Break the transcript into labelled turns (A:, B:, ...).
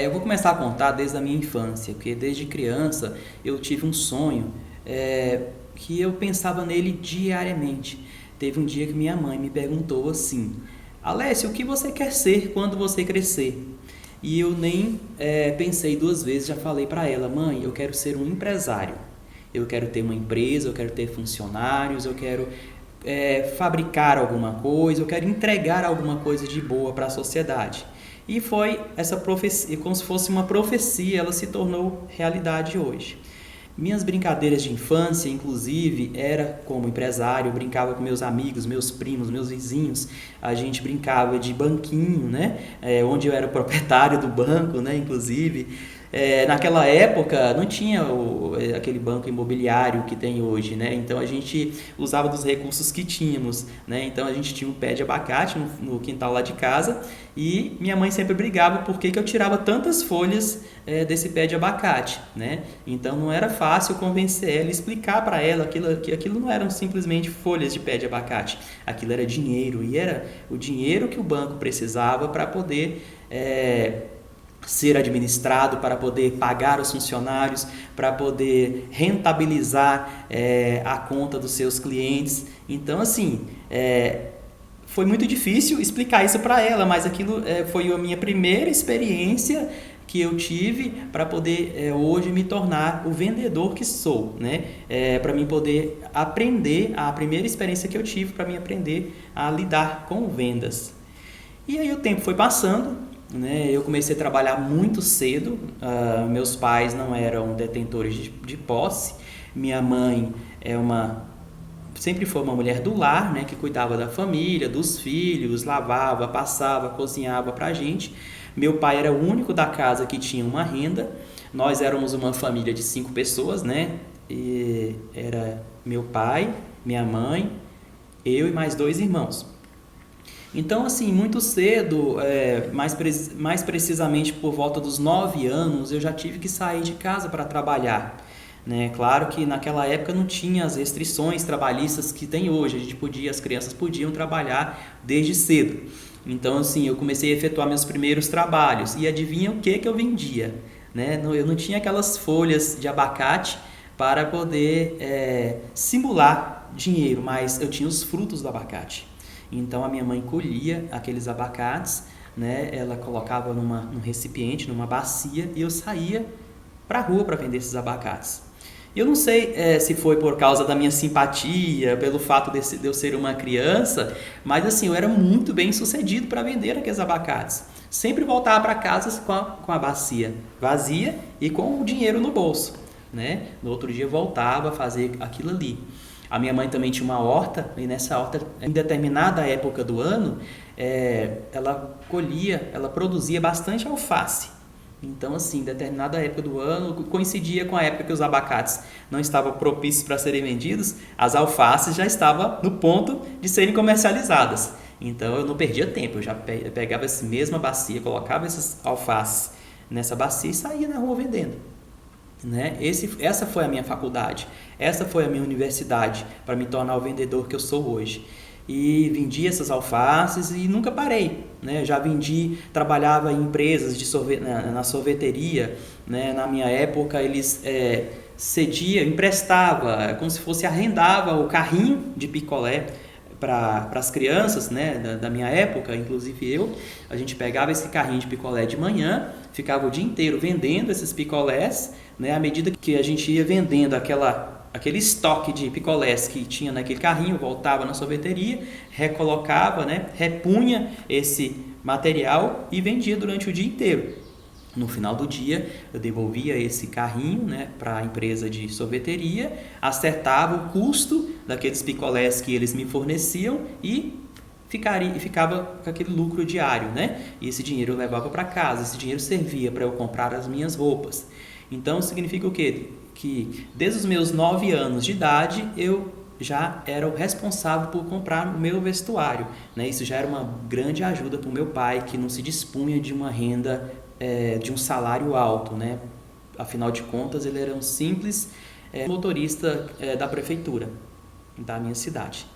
A: Eu vou começar a contar desde a minha infância, porque desde criança eu tive um sonho que eu pensava nele diariamente. Teve um dia que minha mãe me perguntou assim: Alessio, o que você quer ser quando você crescer? E eu nem pensei duas vezes, já falei para ela: mãe, eu quero ser um empresário. Eu quero ter uma empresa, eu quero ter funcionários, eu quero fabricar alguma coisa, eu quero entregar alguma coisa de boa para a sociedade. E foi essa profecia, como se fosse uma profecia, ela se tornou realidade hoje. Minhas brincadeiras de infância, inclusive, era como empresário, eu brincava com meus amigos, meus primos, meus vizinhos, a gente brincava de banquinho, né? Onde eu era o proprietário do banco, né? Inclusive, naquela época não tinha aquele banco imobiliário que tem hoje, né? Então a gente usava dos recursos que tínhamos, né? Então a gente tinha um pé de abacate no quintal lá de casa e minha mãe sempre brigava porque que eu tirava tantas folhas desse pé de abacate, né? Então não era fácil convencer ela, explicar para ela que aquilo não eram simplesmente folhas de pé de abacate, aquilo era dinheiro e era o dinheiro que o banco precisava para poder ser administrado, para poder pagar os funcionários, para poder rentabilizar a conta dos seus clientes. Então, assim, foi muito difícil explicar isso para ela, mas aquilo foi a minha primeira experiência que eu tive para poder hoje me tornar o vendedor que sou, né? Para mim poder aprender, a primeira experiência que eu tive para mim aprender a lidar com vendas. E aí o tempo foi passando, né? Eu comecei a trabalhar muito cedo, meus pais não eram detentores de posse, minha mãe sempre foi uma mulher do lar, né, que cuidava da família, dos filhos, lavava, passava, cozinhava pra gente. Meu pai era o único da casa que tinha uma renda. Nós éramos uma família de 5 pessoas, né? E era meu pai, minha mãe, eu e mais 2 irmãos. Então, assim, muito cedo, mais precisamente por volta dos 9 anos, eu já tive que sair de casa para trabalhar. Né? Claro que naquela época não tinha as restrições trabalhistas que tem hoje, as crianças podiam trabalhar desde cedo. Então, assim, eu comecei a efetuar meus primeiros trabalhos e adivinha o que eu vendia? Né? Eu não tinha aquelas folhas de abacate para poder simular dinheiro, mas eu tinha os frutos do abacate. Então a minha mãe colhia aqueles abacates, né? Ela colocava num recipiente, numa bacia, e eu saía para a rua para vender esses abacates. Eu não sei se foi por causa da minha simpatia, pelo fato de eu ser uma criança, mas assim, eu era muito bem sucedido para vender aqueles abacates. Sempre voltava para casa com a bacia vazia e com o dinheiro no bolso, né? No outro dia voltava a fazer aquilo ali. A minha mãe também tinha uma horta, e nessa horta, em determinada época do ano, ela produzia bastante alface. Então, assim, em determinada época do ano, coincidia com a época que os abacates não estavam propícios para serem vendidos, as alfaces já estavam no ponto de serem comercializadas. Então, eu não perdia tempo, eu já pegava essa mesma bacia, colocava essas alfaces nessa bacia e saía na rua vendendo. Né? Essa foi a minha faculdade, essa foi a minha universidade para me tornar o vendedor que eu sou hoje. E vendi essas alfaces e nunca parei, né? Já vendi, trabalhava em empresas de na sorveteria, né? Na minha época eles cediam, emprestava, como se fosse arrendava o carrinho de picolé para as crianças, né, da minha época, inclusive a gente pegava esse carrinho de picolé de manhã, ficava o dia inteiro vendendo esses picolés, né, à medida que a gente ia vendendo aquele estoque de picolés que tinha naquele carrinho, voltava na sorveteria, recolocava, né, repunha esse material e vendia durante o dia inteiro. No final do dia, eu devolvia esse carrinho, né, para a empresa de sorveteria, acertava o custo daqueles picolés que eles me forneciam e ficava com aquele lucro diário, né? E esse dinheiro eu levava para casa, esse dinheiro servia para eu comprar as minhas roupas. Então, significa o quê? Que desde os meus 9 anos de idade, eu já era o responsável por comprar o meu vestuário, né? Isso já era uma grande ajuda para o meu pai, que não se dispunha de uma renda, de um salário alto, né? Afinal de contas, ele era um simples motorista da prefeitura da minha cidade.